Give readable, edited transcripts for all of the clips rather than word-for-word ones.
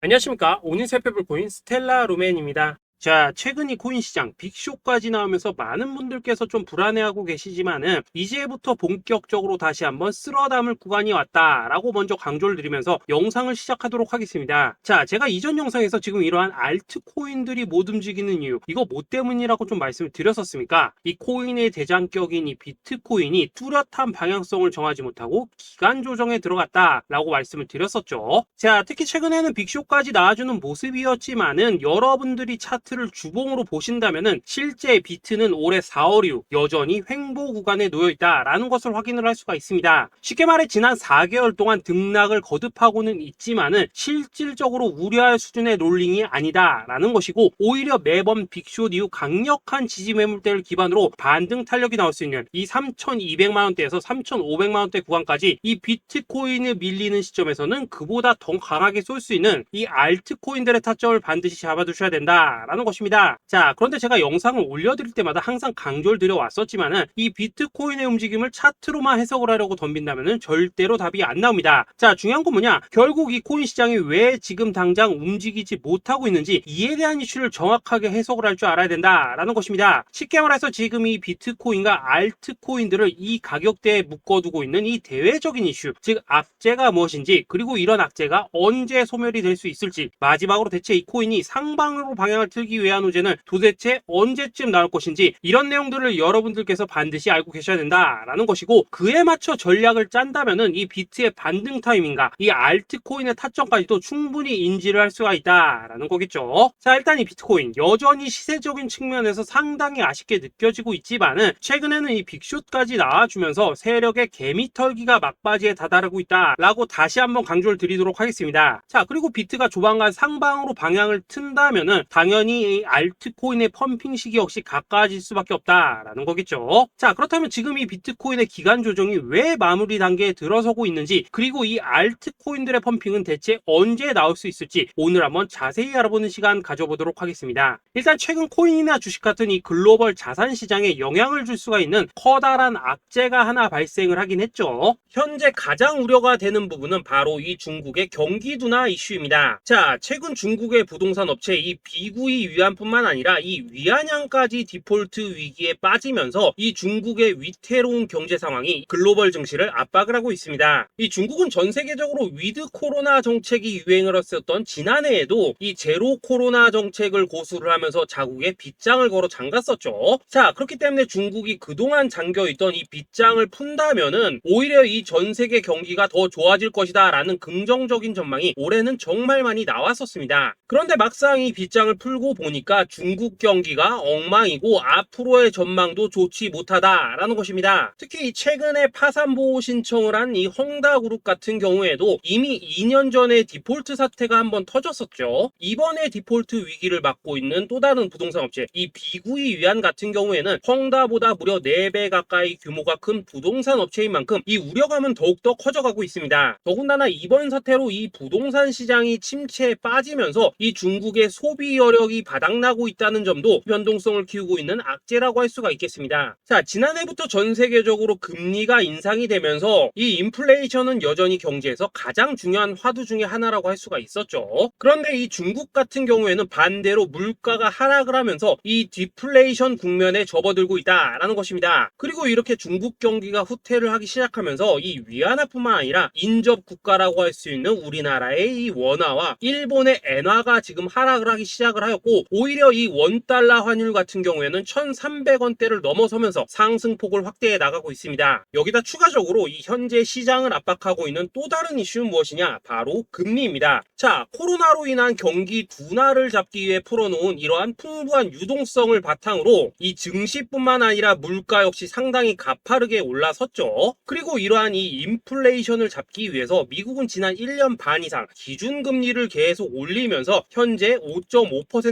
안녕하십니까. 오늘 살펴볼 코인 스텔라 루멘입니다. 자, 최근 이 코인 시장 빅쇼까지 나오면서 많은 분들께서 좀 불안해하고 계시지만은 이제부터 본격적으로 다시 한번 쓸어 담을 구간이 왔다라고 먼저 강조를 드리면서 영상을 시작하도록 하겠습니다. 자, 제가 이전 영상에서 지금 이러한 알트코인들이 못 움직이는 이유, 이거 뭐 때문이라고 좀 말씀을 드렸었습니까? 이 코인의 대장격인 이 비트코인이 뚜렷한 방향성을 정하지 못하고 기간 조정에 들어갔다라고 말씀을 드렸었죠. 자, 특히 최근에는 빅쇼까지 나와주는 모습이었지만은 여러분들이 차트를 주봉으로 보신다면은 실제 비트는 올해 4월 이후 여전히 횡보 구간에 놓여 있다라는 것을 확인을 할 수가 있습니다. 쉽게 말해 지난 4개월 동안 등락을 거듭하고는 있지만은 실질적으로 우려할 수준의 롤링이 아니다라는 것이고, 오히려 매번 빅쇼 이후 강력한 지지 매물대를 기반으로 반등 탄력이 나올 수 있는 이 3,200만 원대에서 3,500만 원대 구간까지 이 비트코인을 밀리는 시점에서는 그보다 더 강하게 쏠 수 있는 이 알트코인들의 타점을 반드시 잡아두셔야 된다라는 것입니다. 자, 그런데 제가 영상을 올려드릴 때마다 항상 강조를 드려왔었지만은 이 비트코인의 움직임을 차트로만 해석을 하려고 덤빈다면은 절대로 답이 안 나옵니다. 자, 중요한 건 뭐냐? 결국 이 코인 시장이 왜 지금 당장 움직이지 못하고 있는지, 이에 대한 이슈를 정확하게 해석을 할 줄 알아야 된다라는 것입니다. 쉽게 말해서 지금 이 비트코인과 알트코인들을 이 가격대에 묶어두고 있는 이 대외적인 이슈, 즉 악재가 무엇인지, 그리고 이런 악재가 언제 소멸이 될 수 있을지, 마지막으로 대체 이 코인이 상방으로 방향을 틀기 위한 호재는 도대체 언제쯤 나올 것인지, 이런 내용들을 여러분들께서 반드시 알고 계셔야 된다라는 것이고, 그에 맞춰 전략을 짠다면은 이 비트의 반등 타이밍과 이 알트코인의 타점까지도 충분히 인지를 할 수가 있다라는 거겠죠. 자, 일단 이 비트코인 여전히 시세적인 측면에서 상당히 아쉽게 느껴지고 있지만은 최근에는 이 빅숏까지 나와주면서 세력의 개미털기가 막바지에 다다르고 있다라고 다시 한번 강조를 드리도록 하겠습니다. 자, 그리고 비트가 조만간 상방으로 방향을 튼다면은 당연히 이 알트코인의 펌핑 시기 역시 가까워질 수밖에 없다라는 거겠죠. 자, 그렇다면 지금 이 비트코인의 기간 조정이 왜 마무리 단계에 들어서고 있는지, 그리고 이 알트코인들의 펌핑은 대체 언제 나올 수 있을지 오늘 한번 자세히 알아보는 시간 가져보도록 하겠습니다. 일단 최근 코인이나 주식 같은 이 글로벌 자산 시장에 영향을 줄 수가 있는 커다란 악재가 하나 발생을 하긴 했죠. 현재 가장 우려가 되는 부분은 바로 이 중국의 경기 둔화 이슈입니다. 자, 최근 중국의 부동산 업체 이 비구이 위안뿐만 아니라 이 위안양까지 디폴트 위기에 빠지면서 이 중국의 위태로운 경제 상황이 글로벌 증시를 압박을 하고 있습니다. 이 중국은 전 세계적으로 위드 코로나 정책이 유행을 했었던 지난해에도 이 제로 코로나 정책을 고수를 하면서 자국에 빗장을 걸어 잠갔었죠. 자, 그렇기 때문에 중국이 그동안 잠겨있던 이 빗장을 푼다면은 오히려 이 전 세계 경기가 더 좋아질 것이다 라는 긍정적인 전망이 올해는 정말 많이 나왔었습니다. 그런데 막상 이 빗장을 풀고 보니까 중국 경기가 엉망이고 앞으로의 전망도 좋지 못하다라는 것입니다. 특히 최근에 파산 보호 신청을 한 이 헝다그룹 같은 경우에도 이미 2년 전에 디폴트 사태가 한번 터졌었죠. 이번에 디폴트 위기를 맞고 있는 또 다른 부동산 업체 이 비구이 위안 같은 경우에는 헝다보다 무려 4배 가까이 규모가 큰 부동산 업체인 만큼 이 우려감은 더욱더 커져가고 있습니다. 더군다나 이번 사태로 이 부동산 시장이 침체에 빠지면서 이 중국의 소비 여력이 바닥나고 있다는 점도 변동성을 키우고 있는 악재라고 할 수가 있겠습니다. 자, 지난해부터 전 세계적으로 금리가 인상이 되면서 이 인플레이션은 여전히 경제에서 가장 중요한 화두 중에 하나라고 할 수가 있었죠. 그런데 이 중국 같은 경우에는 반대로 물가가 하락을 하면서 이 디플레이션 국면에 접어들고 있다라는 것입니다. 그리고 이렇게 중국 경기가 후퇴를 하기 시작하면서 이 위안화뿐만 아니라 인접 국가라고 할 수 있는 우리나라의 이 원화와 일본의 엔화가 지금 하락을 하기 시작을 하였고, 오히려 이 원달러 환율 같은 경우에는 1,300원대를 넘어서면서 상승폭을 확대해 나가고 있습니다. 여기다 추가적으로 이 현재 시장을 압박하고 있는 또 다른 이슈는 무엇이냐? 바로 금리입니다. 자, 코로나로 인한 경기 둔화를 잡기 위해 풀어놓은 이러한 풍부한 유동성을 바탕으로 이 증시뿐만 아니라 물가 역시 상당히 가파르게 올라섰죠. 그리고 이러한 이 인플레이션을 잡기 위해서 미국은 지난 1년 반 이상 기준금리를 계속 올리면서 현재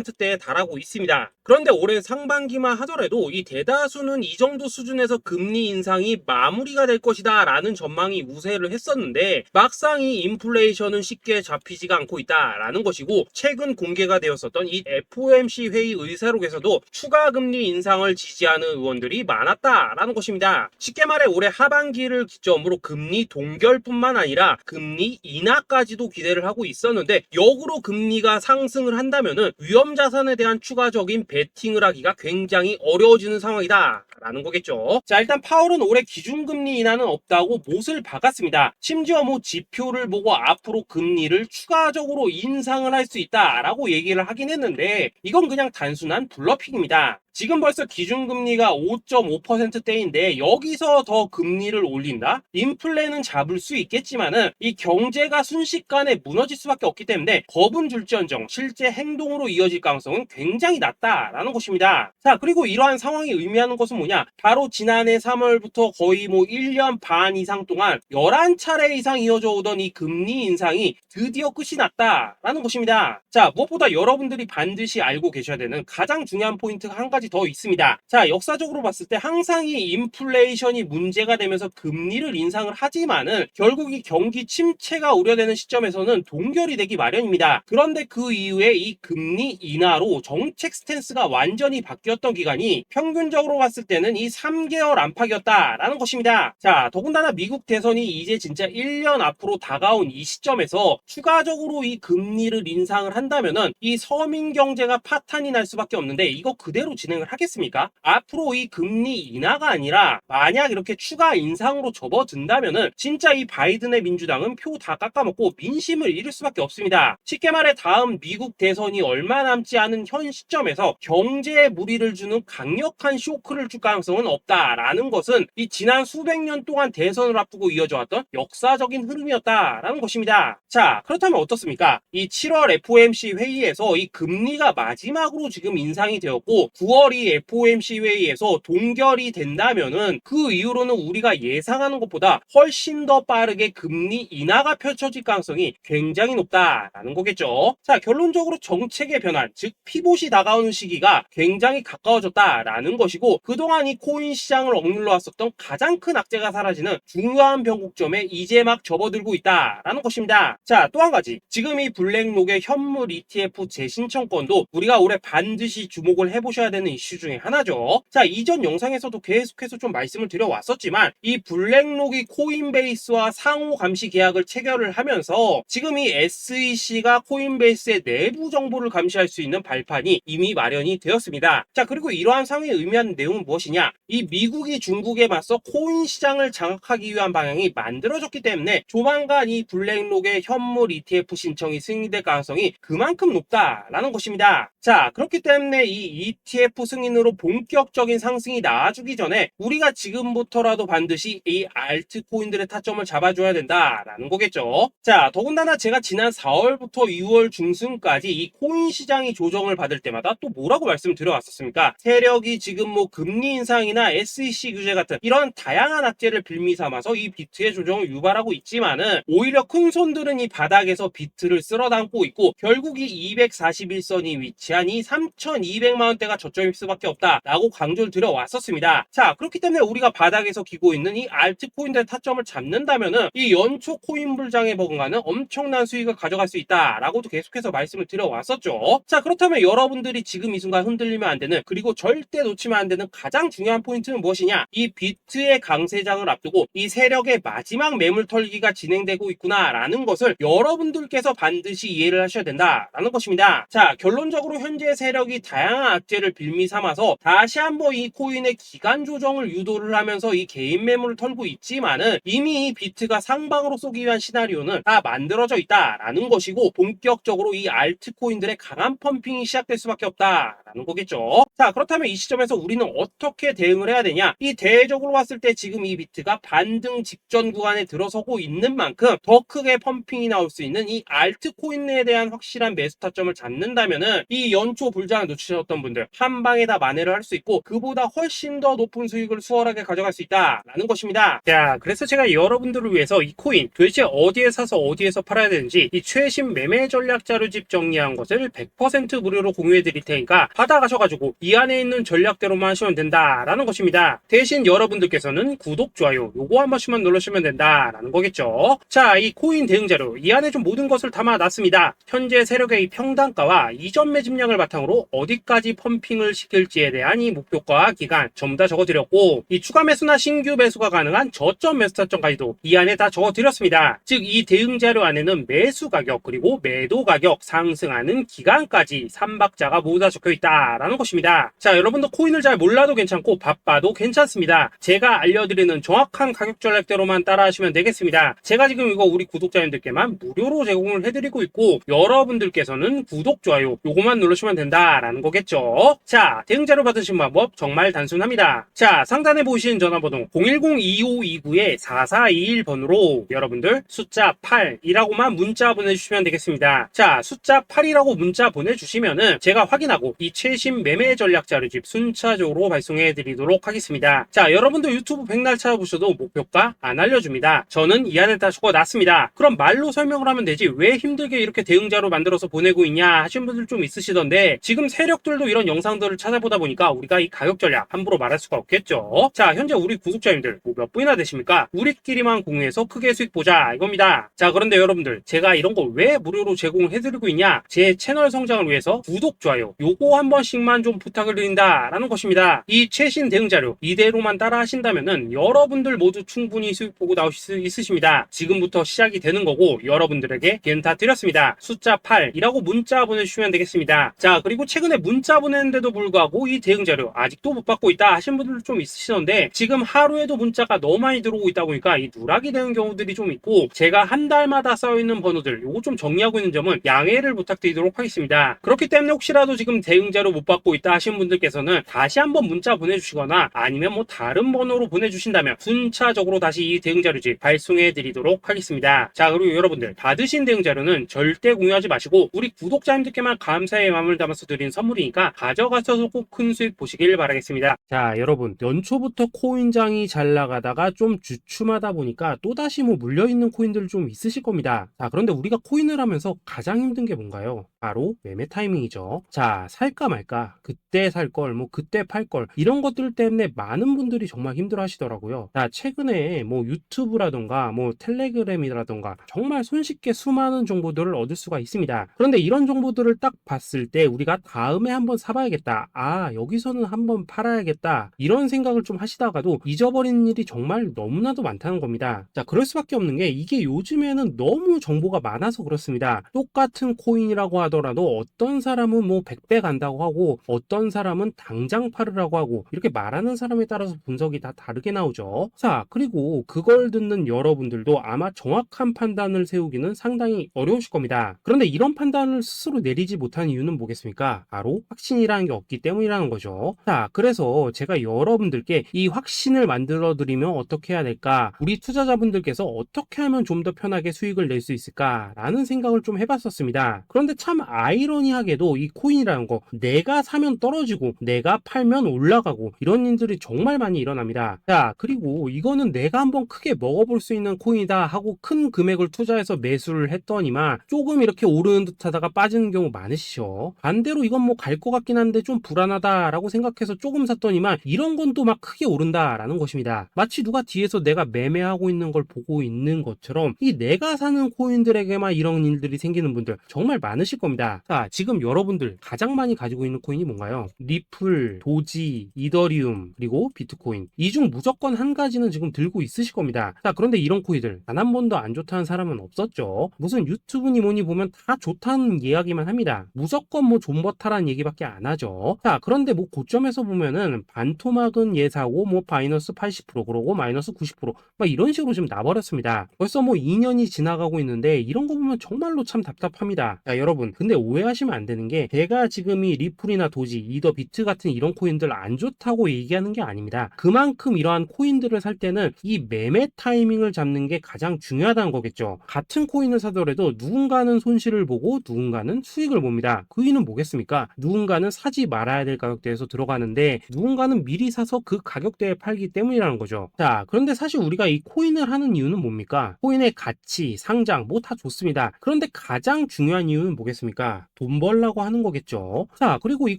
10%대에 달하고 있습니다. 그런데 올해 상반기만 하더라도 이 대다수는 이 정도 수준에서 금리 인상이 마무리가 될 것이다 라는 전망이 우세를 했었는데, 막상 이 인플레이션은 쉽게 잡히지가 않고 있다라는 것이고, 최근 공개가 되었었던 이 FOMC 회의 의사록에서도 추가 금리 인상을 지지하는 의원들이 많았다라는 것입니다. 쉽게 말해 올해 하반기를 기점으로 금리 동결뿐만 아니라 금리 인하까지도 기대를 하고 있었는데, 역으로 금리가 상승을 한다면은 위험자산에 대한 추가적인 베팅을 하기가 굉장히 어려워지는 상황이다 라는 거겠죠. 자, 일단 파월은 올해 기준금리 인하는 없다고 못을 박았습니다. 심지어 뭐 지표를 보고 앞으로 금리를 추가적으로 인상을 할 수 있다라고 얘기를 하긴 했는데, 이건 그냥 단순한 블러핑입니다. 지금 벌써 기준금리가 5.5%대인데 여기서 더 금리를 올린다? 인플레는 잡을 수 있겠지만은 이 경제가 순식간에 무너질 수밖에 없기 때문에 겁은 줄지언정 실제 행동으로 이어질 가능성은 굉장히 낮다라는 것입니다. 자, 그리고 이러한 상황이 의미하는 것은 뭐냐? 바로 지난해 3월부터 거의 뭐 1년 반 이상 동안 11차례 이상 이어져 오던 이 금리 인상이 드디어 끝이 났다라는 것입니다. 자, 무엇보다 여러분들이 반드시 알고 계셔야 되는 가장 중요한 포인트가 한 가지 더 있습니다. 자, 역사적으로 봤을 때 항상 이 인플레이션이 문제가 되면서 금리를 인상을 하지만은 결국 이 경기 침체가 우려되는 시점에서는 동결이 되기 마련입니다. 그런데 그 이후에 이 금리 인하로 정책 스탠스가 완전히 바뀌었던 기간이 평균적으로 봤을 때는 이 3개월 안팎이었다라는 것입니다. 자, 더군다나 미국 대선이 이제 진짜 1년 앞으로 다가온 이 시점에서 추가적으로 이 금리를 인상을 한다면은 이 서민 경제가 파탄이 날 수밖에 없는데, 이거 그대로 진행을 하겠습니까? 앞으로 이 금리 인하가 아니라 만약 이렇게 추가 인상으로 접어든다면은 진짜 이 바이든의 민주당은 표 다 깎아먹고 민심을 잃을 수밖에 없습니다. 쉽게 말해 다음 미국 대선이 얼마 남지 않은 현 시점에서 경제에 무리를 주는 강력한 쇼크를 줄 가능성은 없다라는 것은 이 지난 수백 년 동안 대선을 앞두고 이어져 왔던 역사적인 흐름이었다라는 것입니다. 자, 그렇다면 어떻습니까? 이 7월 FOMC 회의에서 이 금리가 마지막으로 지금 인상이 되었고 9월 이 FOMC 회의에서 동결이 된다면은 그 이후로는 우리가 예상하는 것보다 훨씬 더 빠르게 금리 인하가 펼쳐질 가능성이 굉장히 높다라는 거겠죠. 자, 결론적으로 정책의 변환, 즉 피봇이 다가오는 시기가 굉장히 가까워졌다라는 것이고, 그동안 이 코인 시장을 억눌러 왔었던 가장 큰 악재가 사라지는 중요한 변곡점에 이제 막 접어들고 있다라는 것입니다. 자, 또 한 가지, 지금 이 블랙록의 현물 ETF 재신청권도 우리가 올해 반드시 주목을 해보셔야 되는 이슈 중에 하나죠. 자, 이전 영상에서도 계속해서 좀 말씀을 드려왔었지만 이 블랙록이 코인베이스와 상호 감시 계약을 체결을 하면서 지금 이 SEC가 코인베이스의 내부 정보를 감시할 수 있는 발판이 이미 마련이 되었습니다. 자, 그리고 이러한 상황이 의미하는 내용은 무엇이냐? 이 미국이 중국에 맞서 코인 시장을 장악하기 위한 방향이 만들어졌기 때문에 조만간 이 블랙록의 현물 ETF 신청이 승인될 가능성이 그만큼 높다라는 것입니다. 자, 그렇기 때문에 이 ETF 승인으로 본격적인 상승이 나와주기 전에 우리가 지금부터라도 반드시 이 알트코인들의 타점을 잡아줘야 된다라는 거겠죠. 자, 더군다나 제가 지난 4월부터 6월 중순까지 이 코인 시장이 조정을 받을 때마다 또 뭐라고 말씀드려왔었습니까? 세력이 지금 뭐 금리 인상이나 SEC 규제 같은 이런 다양한 악재를 빌미 삼아서 이 비트의 조정을 유발하고 있지만은 오히려 큰 손들은 이 바닥에서 비트를 쓸어 담고 있고 결국 이 241선이 위치한 이 3,200만 원대가 저점일 수밖에 없다라고 강조를 드려왔었습니다. 자, 그렇기 때문에 우리가 바닥에서 기고 있는 이 알트코인들의 타점을 잡는다면은 이 연초 코인 불장에 버금가는 엄청난 수익을 가져갈 수 있다라고도 계속해서 말씀을 드려왔었죠. 자, 그렇다면 여러분들이 지금 이 순간 흔들리면 안 되는, 그리고 절대 놓치면 안 되는 가장 중요한 포인트는 무엇이냐? 이 비트의 강세장을 앞두고 이 세력의 마지막 매물 털기가 진행되고 있구나라는 것을 여러분들께서 반드시 이해를 하셔야 된다라는 것입니다. 자, 결론적으로 현재 세력이 다양한 악재를 빌미 삼아서 다시 한번 이 코인의 기간 조정을 유도를 하면서 이 개인 매물을 털고 있지만은 이미 이 비트가 상방으로 쏘기 위한 시나리오는 다 만들어져 있다라는 것이고, 본격적으로 이 알트코인들의 강한 펌핑이 시작될 수밖에 없다라는 거겠죠. 자, 그렇다면 이 시점에서 우리는 어떻게 어떻게 대응을 해야 되냐? 이 대외적으로 봤을 때 지금 이 비트가 반등 직전 구간에 들어서고 있는 만큼 더 크게 펌핑이 나올 수 있는 이 알트코인에 대한 확실한 매수 타점을 잡는다면은 이 연초 불장을 놓치셨던 분들 한 방에 다 만회를 할 수 있고 그보다 훨씬 더 높은 수익을 수월하게 가져갈 수 있다라는 것입니다. 자, 그래서 제가 여러분들을 위해서 이 코인 도대체 어디에 사서 어디에서 팔아야 되는지 이 최신 매매 전략 자료집 정리한 것을 100% 무료로 공유해 드릴 테니까 받아가셔가지고 이 안에 있는 전략대로만 하시면 된다라는 것입니다. 대신 여러분들께서는 구독, 좋아요 요거 한 번씩만 눌러주시면 된다라는 거겠죠. 자, 이 코인 대응 자료 이 안에 좀 모든 것을 담아놨습니다. 현재 세력의 이 평단가와 이전 매집량을 바탕으로 어디까지 펌핑을 시킬지에 대한 이 목표가 기간 전부 다 적어드렸고 이 추가 매수나 신규 매수가 가능한 저점 매수 타점까지도 이 안에 다 적어드렸습니다. 즉 이 대응 자료 안에는 매수 가격 그리고 매도 가격 상승하는 기간까지 3박자가 모두 다 적혀 있다라는 것입니다. 자, 여러분도 코인을 잘 몰라도 괜찮고 바빠도 괜찮습니다. 제가 알려드리는 정확한 가격 전략대로만 따라하시면 되겠습니다. 제가 지금 이거 우리 구독자님들께만 무료로 제공을 해드리고 있고 여러분들께서는 구독, 좋아요 요거만 누르시면 된다라는 거겠죠. 자, 대응 자료 받으신 방법 정말 단순합니다. 자, 상단에 보이시는 전화번호 010-2529-4421번으로 여러분들 숫자 8이라고만 문자 보내주시면 되겠습니다. 자, 숫자 8이라고 문자 보내주시면은 제가 확인하고 이 최신 매매 전략 자료집 순차적으로 발송해 드리도록 하겠습니다. 자, 여러분도 유튜브 백날 찾아보셔도 목표가 안 알려줍니다. 저는 이 안에 다 적어놨습니다. 그럼 말로 설명을 하면 되지 왜 힘들게 이렇게 대응 자료 만들어서 보내고 있냐 하신 분들 좀 있으시던데 지금 세력들도 이런 영상들을 찾아보다 보니까 우리가 이 가격 전략 함부로 말할 수가 없겠죠. 자, 현재 우리 구독자님들 몇 분이나 되십니까? 우리끼리만 공유해서 크게 수익 보자 이겁니다. 자, 그런데 여러분들 제가 이런 거 왜 무료로 제공을 해드리고 있냐? 제 채널 성장을 위해서 구독, 좋아요 요거 한 번씩만 좀 부탁을 드린다라는 것입니다. 이 최신 대응 자료 이대로만 따라 하신다면은 여러분들 모두 충분히 수익 보고 나오실 수 있으십니다. 지금부터 시작이 되는 거고 여러분들에게 기회는 다 드렸습니다. 숫자 8이라고 문자 보내주시면 되겠습니다. 자, 그리고 최근에 문자 보냈는데도 불구하고 이 대응 자료 아직도 못 받고 있다 하신 분들 좀 있으시던데 지금 하루에도 문자가 너무 많이 들어오고 있다 보니까 이 누락이 되는 경우들이 좀 있고 제가 한 달마다 쌓여있는 번호들 요거 좀 정리하고 있는 점은 양해를 부탁드리도록 하겠습니다. 그렇기 때문에 혹시라도 지금 대응 자료 못 받고 있다 하신 분들께서는 다시 한번 문자 보내주시거나 아니면 뭐 다른 번호로 보내주신다면 순차적으로 다시 이 대응 자료집 발송해 드리도록 하겠습니다. 자, 그리고 여러분들 받으신 대응 자료는 절대 공유하지 마시고 우리 구독자님들께만 감사의 마음을 담아서 드린 선물이니까 가져가셔서 꼭 큰 수익 보시길 바라겠습니다. 자, 여러분 연초부터 코인장이 잘 나가다가 좀 주춤하다 보니까 또다시 뭐 물려있는 코인들 좀 있으실 겁니다. 자, 그런데 우리가 코인을 하면서 가장 힘든 게 뭔가요? 바로 매매 타이밍이죠. 자, 살까 말까 그때 살 걸 뭐 그때 팔 걸 이런 것들 때문에 많은 분들이 정말 힘들어 하시더라고요. 자, 최근에 뭐 유튜브라던가 뭐 텔레그램이라던가 정말 손쉽게 수많은 정보들을 얻을 수가 있습니다. 그런데 이런 정보들을 딱 봤을 때 우리가 다음에 한번 사봐야겠다, 아 여기서는 한번 팔아야겠다 이런 생각을 좀 하시다가도 잊어버리는 일이 정말 너무나도 많다는 겁니다. 자, 그럴 수밖에 없는 게 이게 요즘에는 너무 정보가 많아서 그렇습니다. 똑같은 코인이라고 하더라도 어떤 사람은 뭐 100배 간다고 하고 어떤 사람은 당장 팔으라고 하고 이렇게 말하는 사람에 따라서 분석이 다 다르게 나오죠. 자, 그리고 그걸 듣는 여러분들도 아마 정확한 판단을 세우기는 상당히 어려우실 겁니다. 그런데 이런 판단을 스스로 내리지 못한 이유는 뭐겠습니까? 바로 확신이라는 게 없기 때문이라는 거죠. 자, 그래서 제가 여러분들께 이 확신을 만들어 드리면 어떻게 해야 될까? 우리 투자자분들께서 어떻게 하면 좀 더 편하게 수익을 낼 수 있을까? 라는 생각을 좀 해봤었습니다. 그런데 참 아이러니하게도 이 코인이라는 거 내가 사면 떨어지고 내가 팔면 올라가고 이런 일들이 정말 많이 일어납니다. 자, 그리고 이거는 내가 한번 크게 먹어볼 수 있는 코인이다 하고 큰 금액을 투자해서 매수를 했더니만 조금 이렇게 오르는 듯 하다가 빠지는 경우 많으시죠. 반대로 이건 뭐 갈 것 같긴 한데 좀 불안하다 라고 생각해서 조금 샀더니만 이런 건 또 막 크게 오른다 라는 것입니다. 마치 누가 뒤에서 내가 매매하고 있는 걸 보고 있는 것처럼 이 내가 사는 코인들에게만 이런 일들이 생기는 분들 정말 많으실 겁니다. 자, 지금 여러분들 가장 많이 가지고 있는 코인이 뭔가요? 리플, 도지, 이더리움, 그리고 비트코인. 이 중 무조건 한 가지는 지금 들고 있으실 겁니다. 자, 그런데 이런 코인들 단 한 번도 안 좋다는 사람은 없었죠. 무슨 유튜브니 뭐니 보면 다 좋다는 이야기만 합니다. 무조건 뭐 존버타라는 얘기밖에 안 하죠. 자, 그런데 뭐 고점에서 보면은 반토막은 예사고 뭐 마이너스 80% 그러고 마이너스 90%막 이런 식으로 지금 나버렸습니다. 벌써 뭐 2년이 지나가고 있는데 이런 거 보면 정말로 참 답답합니다. 자, 여러분 근데 오해하시면 안 되는 게 제가 지금 이 리플이나 도지, 이더 비트 같은 이런 코인들 안 안 좋다고 얘기하는 게 아닙니다. 그만큼 이러한 코인들을 살 때는 이 매매 타이밍을 잡는 게 가장 중요하다는 거겠죠. 같은 코인을 사더라도 누군가는 손실을 보고 누군가는 수익을 봅니다. 그 이유는 뭐겠습니까? 누군가는 사지 말아야 될 가격대에서 들어가는데 누군가는 미리 사서 그 가격대에 팔기 때문이라는 거죠. 자, 그런데 사실 우리가 이 코인을 하는 이유는 뭡니까? 코인의 가치, 상장 뭐 다 좋습니다. 그런데 가장 중요한 이유는 뭐겠습니까? 돈 벌라고 하는 거겠죠. 자, 그리고 이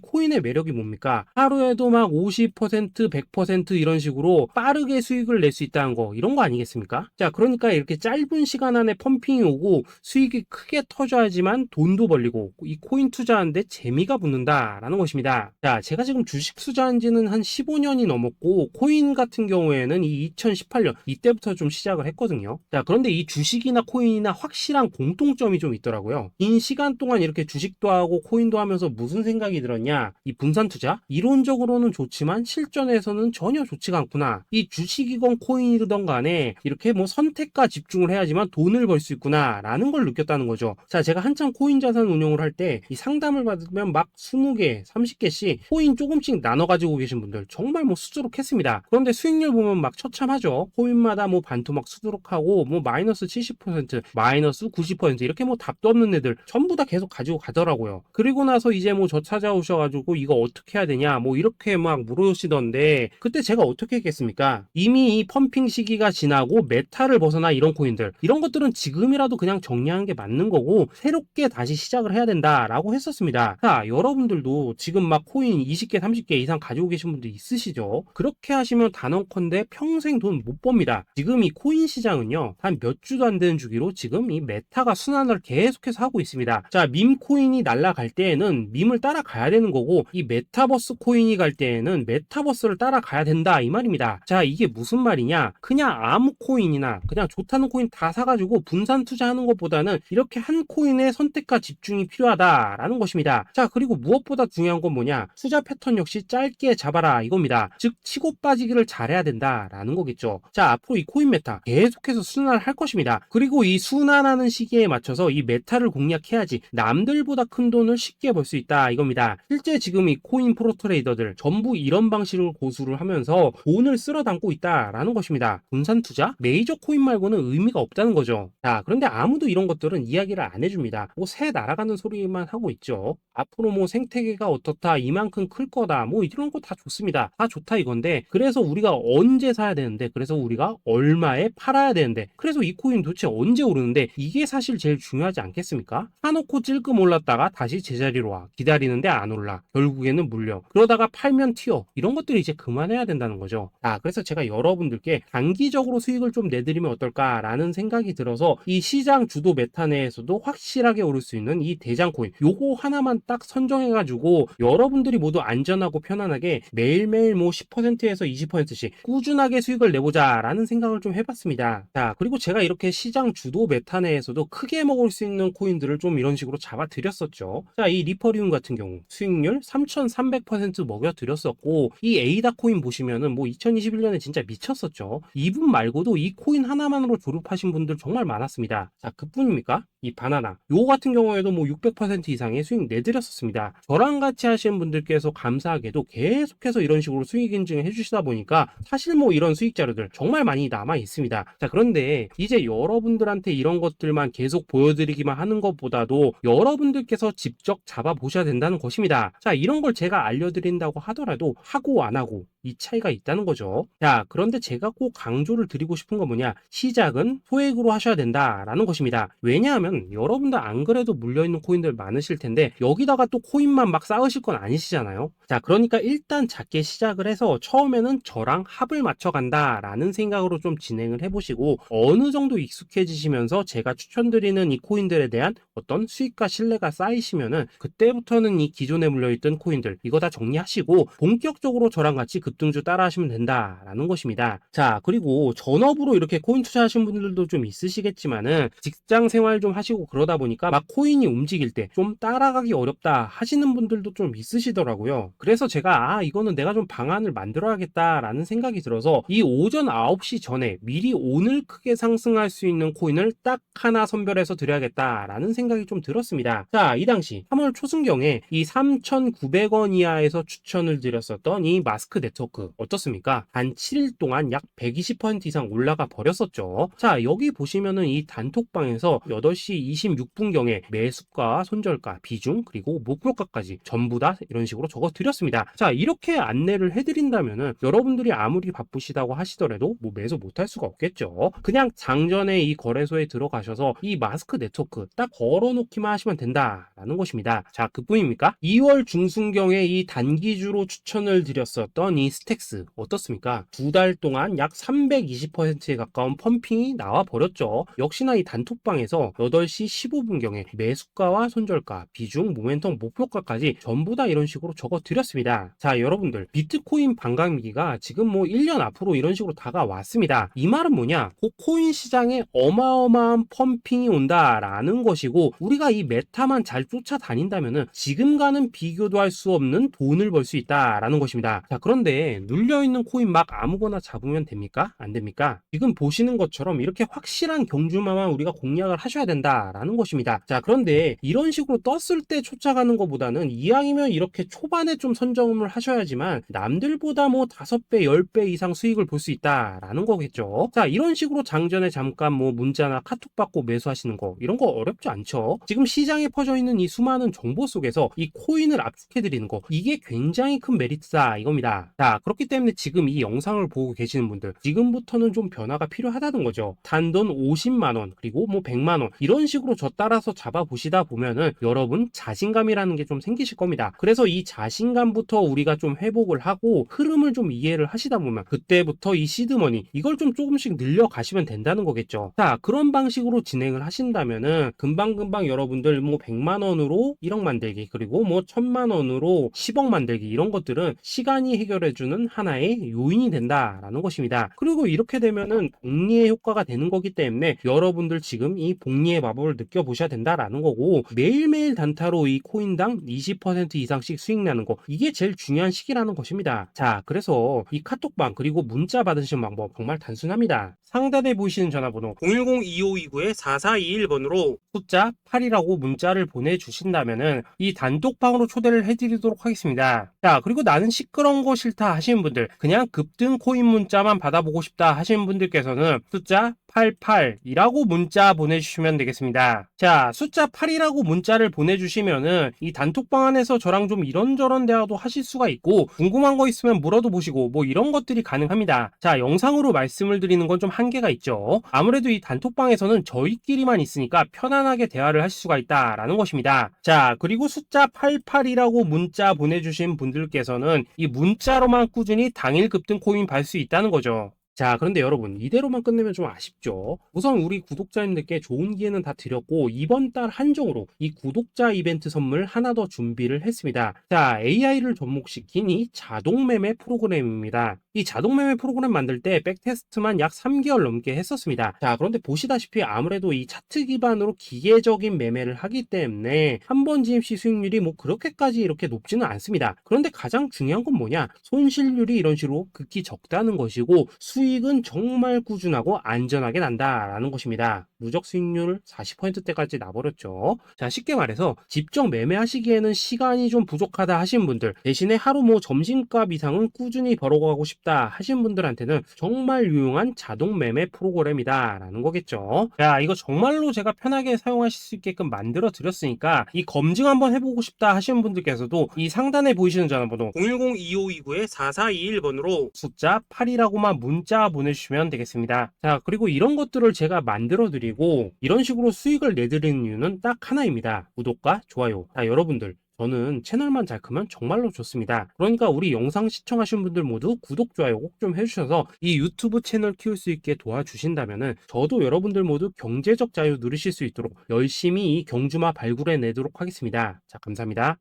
코인의 매력이 뭡니까? 하루에도 막 50%, 100% 이런 식으로 빠르게 수익을 낼 수 있다는 거, 이런 거 아니겠습니까? 자, 그러니까 이렇게 짧은 시간 안에 펌핑이 오고 수익이 크게 터져야지만 돈도 벌리고 이 코인 투자하는데 재미가 붙는다라는 것입니다. 자, 제가 지금 주식 투자한 지는 한 15년이 넘었고 코인 같은 경우에는 이 2018년 이때부터 좀 시작을 했거든요. 자, 그런데 이 주식이나 코인이나 확실한 공통점이 좀 있더라고요. 긴 시간 동안 이렇게 주식도 하고 코인도 하면서 무슨 생각이 들었냐? 이 분산 투자? 이론적으로는 좋지만 실전에서는 전혀 좋지가 않구나. 이 주식이건 코인이든 간에 이렇게 뭐 선택과 집중을 해야지만 돈을 벌 수 있구나 라는 걸 느꼈다는 거죠. 자, 제가 한참 코인 자산 운용을 할 때 이 상담을 받으면 막 20개, 30개씩 코인 조금씩 나눠 가지고 계신 분들 정말 뭐 수두룩했습니다. 그런데 수익률 보면 막 처참하죠. 코인마다 뭐 반토막 수두룩하고 뭐 마이너스 70%, 마이너스 90% 이렇게 뭐 답도 없는 애들 전부 다 계속 가지고 가더라고요. 그리고 나서 이제 뭐 저 찾아오셔가지고 이거 어떻게 해야 되냐 뭐 이렇게 막 물으시던데 그때 제가 어떻게 했겠습니까? 이미 이 펌핑 시기가 지나고 메타를 벗어나 이런 코인들 이런 것들은 지금이라도 그냥 정리하는 게 맞는 거고 새롭게 다시 시작을 해야 된다라고 했었습니다. 자, 여러분들도 지금 막 코인 20개, 30개 이상 가지고 계신 분들 있으시죠? 그렇게 하시면 단언컨대 평생 돈 못 법니다. 지금 이 코인 시장은요 한 몇 주도 안 되는 주기로 지금 이 메타가 순환을 계속해서 하고 있습니다. 자, 밈 코인이 날아갈 때에는 밈을 따라가야 되는 거고 이 메타버스 코인이 갈 때에는 메타버스를 따라가야 된다 이 말입니다. 자, 이게 무슨 말이냐? 그냥 아무 코인이나 그냥 좋다는 코인 다 사가지고 분산 투자하는 것보다는 이렇게 한 코인에 선택과 집중이 필요하다라는 것입니다. 자, 그리고 무엇보다 중요한 건 뭐냐? 투자 패턴 역시 짧게 잡아라 이겁니다. 즉 치고 빠지기를 잘해야 된다라는 거겠죠. 자, 앞으로 이 코인 메타 계속해서 순환을 할 것입니다. 그리고 이 순환하는 시기에 맞춰서 이 메타를 공략해야지 남들보다 큰 돈을 쉽게 벌 수 있다 이겁니다. 실제 지금 이 코인 프로 트레이더들 전부 이런 방식으로 고수를 하면서 돈을 쓸어 담고 있다라는 것입니다. 분산 투자? 메이저 코인 말고는 의미가 없다는 거죠. 자, 그런데 아무도 이런 것들은 이야기를 안 해줍니다. 뭐 새 날아가는 소리만 하고 있죠. 앞으로 뭐 생태계가 어떻다, 이만큼 클 거다, 뭐 이런 거 다 좋습니다. 다 좋다 이건데 그래서 우리가 언제 사야 되는데 그래서 우리가 얼마에 팔아야 되는데 그래서 이 코인 도대체 언제 오르는데 이게 사실 제일 중요하지 않겠습니까? 사놓고 찔끔 올랐다가 다시 제자리로 와 기다리는데 안 올라 결국에는 물려 그러다가 팔면 튀어 이런 것들이 이제 그만해야 된다는 거죠. 그래서 제가 여러분들께 단기적으로 수익을 좀 내드리면 어떨까라는 생각이 들어서 이 시장 주도 메타 내에서도 확실하게 오를 수 있는 이 대장 코인 요거 하나만 딱 선정해가지고 여러분들이 모두 안전하고 편안하게 매일매일 뭐 10%에서 20%씩 꾸준하게 수익을 내보자 라는 생각을 좀 해봤습니다. 자, 그리고 제가 이렇게 시장 주도 메타 내에서도 크게 먹을 수 있는 코인들을 좀 이런 식으로 잡아드렸었죠. 자, 이 리퍼리움 같은 경우 수익률 3300% 먹여드렸었고 이 에이다 코인 보시면은 뭐 2021년에 진짜 미쳤었죠. 이분 말고도 이 코인 하나만으로 졸업하신 분들 정말 많았습니다. 자, 그뿐입니까? 이 바나나 요 같은 경우에도 뭐 600% 이상의 수익 내드렸었습니다. 저랑 같이 하시는 분들께서 감사하게도 계속해서 이런 식으로 수익 인증을 해주시다 보니까 사실 뭐 이런 수익 자료들 정말 많이 남아 있습니다. 자, 그런데 이제 여러분들한테 이런 것들만 계속 보여드리기만 하는 것보다도 여러분들께서 직접 잡아보셔야 된다는 것입니다. 자, 이런 걸 제가 알려드린다고 하더라도 하고 안 하고 이 차이가 있다는 거죠. 자, 그런데 제가 꼭 강조를 드리고 싶은 건 뭐냐? 시작은 소액으로 하셔야 된다라는 것입니다. 왜냐하면 여러분들 안 그래도 물려있는 코인들 많으실 텐데 여기다가 또 코인만 막 쌓으실 건 아니시잖아요. 자, 그러니까 일단 작게 시작을 해서 처음에는 저랑 합을 맞춰간다라는 생각으로 좀 진행을 해보시고 어느 정도 익숙해지시면서 제가 추천드리는 이 코인들에 대한 어떤 수익과 신뢰가 쌓이시면은 그때부터는 이 기존에 물려있던 코인들 이거 다 정리하시고 본격적으로 저랑 같이 급등주 따라 하시면 된다라는 것입니다. 자, 그리고 전업으로 이렇게 코인 투자하신 분들도 좀 있으시겠지만은 직장 생활 좀 하시고 그러다 보니까 막 코인이 움직일 때 좀 따라가기 어렵다 하시는 분들도 좀 있으시더라고요. 그래서 제가 이거는 내가 좀 방안을 만들어야겠다라는 생각이 들어서 이 오전 9시 전에 미리 오늘 크게 상승할 수 있는 코인을 딱 하나 선별해서 드려야겠다라는 생각이 좀 들었습니다. 자, 이 당시 3월 초순경에 이 3,900원 이하에서 추천을 드렸었던 이 마스크 네트워크 어떻습니까? 단 7일 동안 약 120% 이상 올라가 버렸었죠. 자, 여기 보시면은 이 단톡방에서 8시 26분경에 매수가, 손절가, 비중, 그리고 목표가까지 전부 다 이런 식으로 적어 드렸습니다. 자, 이렇게 안내를 해드린다면은 여러분들이 아무리 바쁘시다고 하시더라도 뭐 매수 못할 수가 없겠죠. 그냥 장전에 이 거래소에 들어가셔서 이 마스크 네트워크 딱 걸어놓기만 하시면 된다라는 것입니다. 자, 그뿐입니까? 2월 중순경에 이 단기주로 추천을 드렸었던 이 스택스 어떻습니까? 2달 동안 약 320%에 가까운 펌핑이 나와 버렸죠. 역시나 이 단톡방에서 8시 15분경에 매수가와 손절가, 비중, 모멘텀, 목표가까지 전부 다 이런 식으로 적어 드렸습니다. 자, 여러분들 비트코인 반감기가 지금 뭐 1년 앞으로 이런 식으로 다가왔습니다. 이 말은 뭐냐? 그 코인 시장에 어마어마한 펌핑이 온다라는 것이고 우리가 이 메타만 잘 쫓아다닌다면은 지금과는 비교도 할 수 없는 돈을 벌 수 있다라는 것입니다. 자, 그런데 눌려있는 코인 막 아무거나 잡으면 됩니까? 안 됩니까? 지금 보시는 것처럼 이렇게 확실한 경주마만 우리가 공략을 하셔야 된다라는 것입니다. 자, 그런데 이런 식으로 떴을 때 쫓아가는 것보다는 이왕이면 이렇게 초반에 좀 선점을 하셔야지만 남들보다 뭐 5배, 10배 이상 수익을 볼 수 있다라는 거겠죠. 자, 이런 식으로 장전에 잠깐 뭐 문자나 카톡 받고 매수하시는 거 이런 거 어렵지 않죠. 지금 시장에 퍼져 있는 이 수많은 정보 속에서 이 코인을 압축해 드리는 거 이게 굉장히 큰 메리트다 이겁니다. 자, 그렇기 때문에 지금 이 영상을 보고 계시는 분들 지금부터는 좀 변화가 필요하다는 거죠. 단돈 50만원 그리고 뭐 100만원 이런 식으로 저 따라서 잡아보시다 보면은 여러분 자신감이라는 게 좀 생기실 겁니다. 그래서 이 자신감부터 우리가 좀 회복을 하고 흐름을 좀 이해를 하시다 보면 그때부터 이 시드머니 이걸 좀 조금씩 늘려가시면 된다는 거겠죠. 자, 그런 방식으로 진행을 하신다면은 금방금방 여러분들 뭐 100만원으로 1억 만들기 그리고 뭐 1000만원으로 10억 만들기 이런 것들은 시간이 해결해주는 하나의 요인이 된다라는 것입니다. 그리고 이렇게 되면은 복리의 효과가 되는 거기 때문에 여러분들 지금 이 복리의 마법을 느껴보셔야 된다라는 거고 매일매일 단타로 이 코인당 20% 이상씩 수익 나는 거 이게 제일 중요한 시기라는 것입니다. 자, 그래서 이 카톡방 그리고 문자 받으시는 방법 정말 단순합니다. 상단에 보이시는 전화번호 010-2529-4421번으로 숫자 8이라고 문자를 보내주신다면은 이 단톡방으로 초대를 해드리도록 하겠습니다. 자, 그리고 나는 시끄러운 거 싫다 하시는 분들 그냥 급등 코인 문자만 받아보고 싶다 하시는 분들께서는 숫자 88이라고 문자 보내주시면 되겠습니다. 자, 숫자 8이라고 문자를 보내주시면은 이 단톡방 안에서 저랑 좀 이런저런 대화도 하실 수가 있고 궁금한 거 있으면 물어도 보시고 뭐 이런 것들이 가능합니다. 자, 영상으로 말씀을 드리는 건 좀 한계가 있죠. 아무래도 이 단톡방에서는 저희끼리만 있으니까 편안하게 대화를 하실 수가 있다라는 것입니다. 자, 그리고 숫자 88이라고 문자 보내주신 분들께서는 이 문자로만 꾸준히 당일 급등 코인 받을 수 있다는 거죠. 자, 그런데 여러분 이대로만 끝내면 좀 아쉽죠. 우선 우리 구독자님들께 좋은 기회는 다 드렸고 이번 달 한정으로 이 구독자 이벤트 선물 하나 더 준비를 했습니다. 자, AI를 접목시킨 이 자동매매 프로그램입니다. 이 자동매매 프로그램 만들 때 백테스트만 약 3개월 넘게 했었습니다. 자, 그런데 보시다시피 아무래도 이 차트 기반으로 기계적인 매매를 하기 때문에 한 번 진입 시 수익률이 뭐 그렇게까지 이렇게 높지는 않습니다. 그런데 가장 중요한 건 뭐냐? 손실률이 이런 식으로 극히 적다는 것이고 수익은 정말 꾸준하고 안전하게 난다라는 것입니다. 누적 수익률 40%대까지 나버렸죠. 자, 쉽게 말해서 직접 매매하시기에는 시간이 좀 부족하다 하신 분들 대신에 하루 뭐 점심값 이상은 꾸준히 벌어가고 싶다 하신 분들한테는 정말 유용한 자동 매매 프로그램이다 라는 거겠죠. 야, 이거 정말로 제가 편하게 사용하실 수 있게끔 만들어 드렸으니까 이 검증 한번 해보고 싶다 하시는 분들께서도 이 상단에 보이시는 전화번호 010-2529-4421번으로 숫자 8이라고만 문자 보내주시면 되겠습니다. 자, 그리고 이런 것들을 제가 만들어 드리고 이런 식으로 수익을 내드리는 이유는 딱 하나입니다. 구독과 좋아요. 자, 여러분들 저는 채널만 잘 크면 정말로 좋습니다. 그러니까 우리 영상 시청하신 분들 모두 구독, 좋아요 꼭 좀 해주셔서 이 유튜브 채널 키울 수 있게 도와주신다면은 저도 여러분들 모두 경제적 자유 누리실 수 있도록 열심히 이 경주마 발굴해 내도록 하겠습니다. 자, 감사합니다.